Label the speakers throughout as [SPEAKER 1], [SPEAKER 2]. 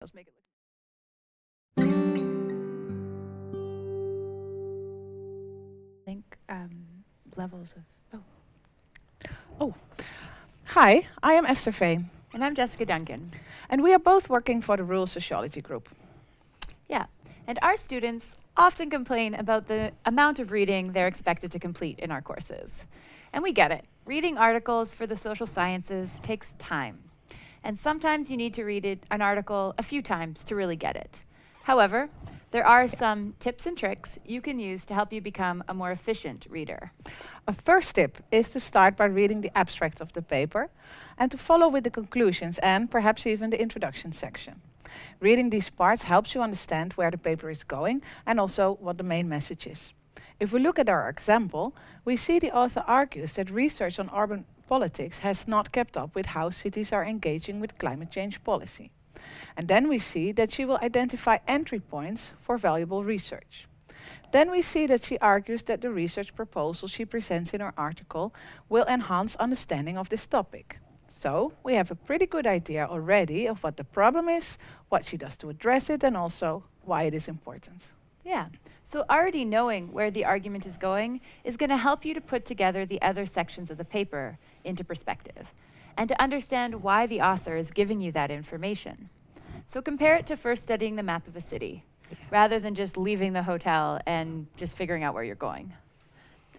[SPEAKER 1] Let's make it look.
[SPEAKER 2] Think levels of.
[SPEAKER 3] Oh, hi, I am Esther Veen,
[SPEAKER 2] And I'm Jessica Duncan.
[SPEAKER 3] and we are both working for the Rural Sociology group.
[SPEAKER 2] Yeah. And our students often complain about the amount of reading they're expected to complete in our courses. And we get it. Reading articles for the social sciences takes time. And sometimes you need to read an article a few times to really get it. However, there are some tips and tricks you can use to help you become a more efficient reader.
[SPEAKER 3] A first tip is to start by reading the abstract of the paper and to follow with the conclusions and perhaps even the introduction section. Reading these parts helps you understand where the paper is going and also what the main message is. If we look at our example, we see the author argues that research on urban politics has not kept up with how cities are engaging with climate change policy. And then we see that she will identify entry points for valuable research. Then we see that she argues that the research proposal she presents in her article will enhance understanding of this topic. So we have a pretty good idea already of what the problem is, what she does to address it, and also why it is important.
[SPEAKER 2] Yeah. So already knowing where the argument is going is going to help you to put together the other sections of the paper into perspective and to understand why the author is giving you that information. So compare it to first studying the map of a city rather than just leaving the hotel and just figuring out where you're going.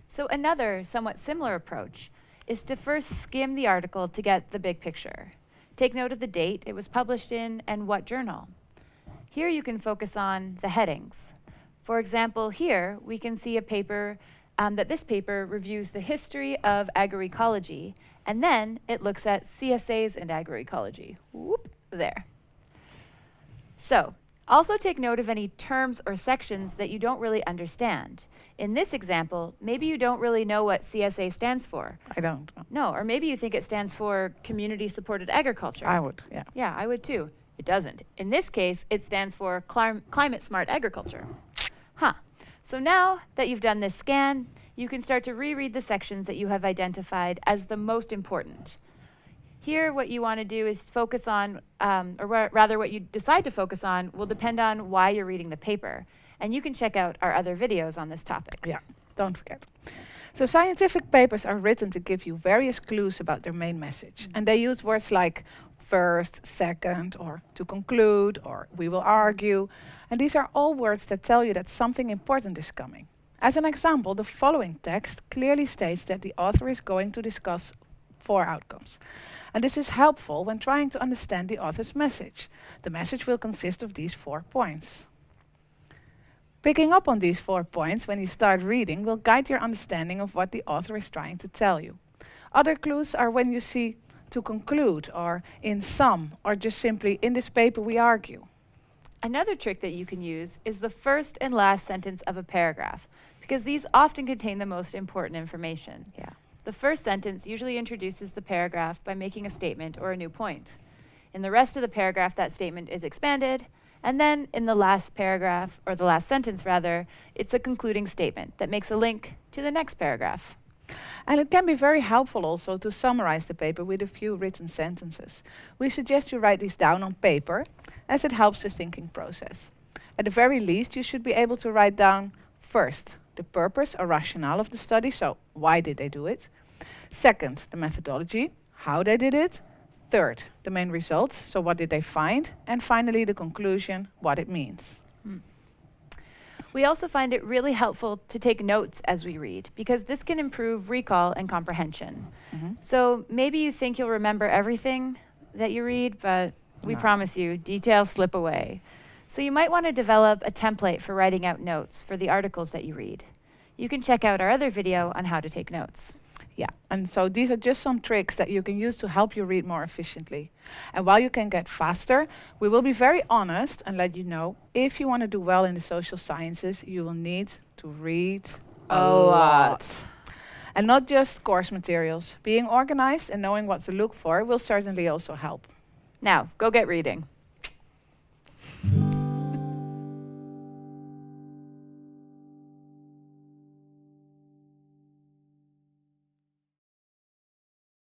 [SPEAKER 2] So another somewhat similar approach is to first skim the article to get the big picture. Take note of the date it was published in and what journal. Here you can focus on the headings. For example, here we can see a paper that this paper reviews the history of agroecology, and then it looks at CSAs and agroecology. Whoop, there. So, also take note of any terms or sections that you don't really understand. In this example, maybe you don't really know what CSA stands for.
[SPEAKER 3] I don't know.
[SPEAKER 2] No, or maybe you think it stands for community-supported agriculture.
[SPEAKER 3] I would, yeah.
[SPEAKER 2] Yeah, I would too. It doesn't. In this case, it stands for climate-smart agriculture. Huh. So now that you've done this scan, you can start to reread the sections that you have identified as the most important. Here, what you want to do is focus on, rather what you decide to focus on will depend on why you're reading the paper. And you can check out our other videos on this topic.
[SPEAKER 3] Yeah, don't forget. So scientific papers are written to give you various clues about their main message. And they use words like first, second, or to conclude, or we will argue. And these are all words that tell you that something important is coming. As an example, the following text clearly states that the author is going to discuss 4 outcomes. And this is helpful when trying to understand the author's message. The message will consist of these 4 points. Picking up on these 4 points when you start reading will guide your understanding of what the author is trying to tell you. Other clues are when you see to conclude, or in sum, or just simply in this paper we argue.
[SPEAKER 2] Another trick that you can use is the first and last sentence of a paragraph, because these often contain the most important information.
[SPEAKER 3] Yeah.
[SPEAKER 2] The first sentence usually introduces the paragraph by making a statement or a new point. In the rest of the paragraph, that statement is expanded, and then in the last paragraph, or the last sentence rather, it's a concluding statement that makes a link to the next paragraph.
[SPEAKER 3] And it can be very helpful also to summarize the paper with a few written sentences. We suggest you write these down on paper, as it helps the thinking process. At the very least, you should be able to write down first, the purpose or rationale of the study, so why did they do it? Second, the methodology, how they did it. Third, the main results, so what did they find? And finally, the conclusion, what it means.
[SPEAKER 2] We also find it really helpful to take notes as we read, because this can improve recall and comprehension. So maybe you think you'll remember everything that you read, but we promise you, details slip away. So you might want to develop a template for writing out notes for the articles that you read. You can check out our other video on how to take notes.
[SPEAKER 3] Yeah, and so these are just some tricks that you can use to help you read more efficiently. And while you can get faster, we will be very honest and let you know, if you want to do well in the social sciences, you will need to read a lot. And not just course materials. Being organized and knowing what to look for will certainly also help.
[SPEAKER 2] Now, go get reading.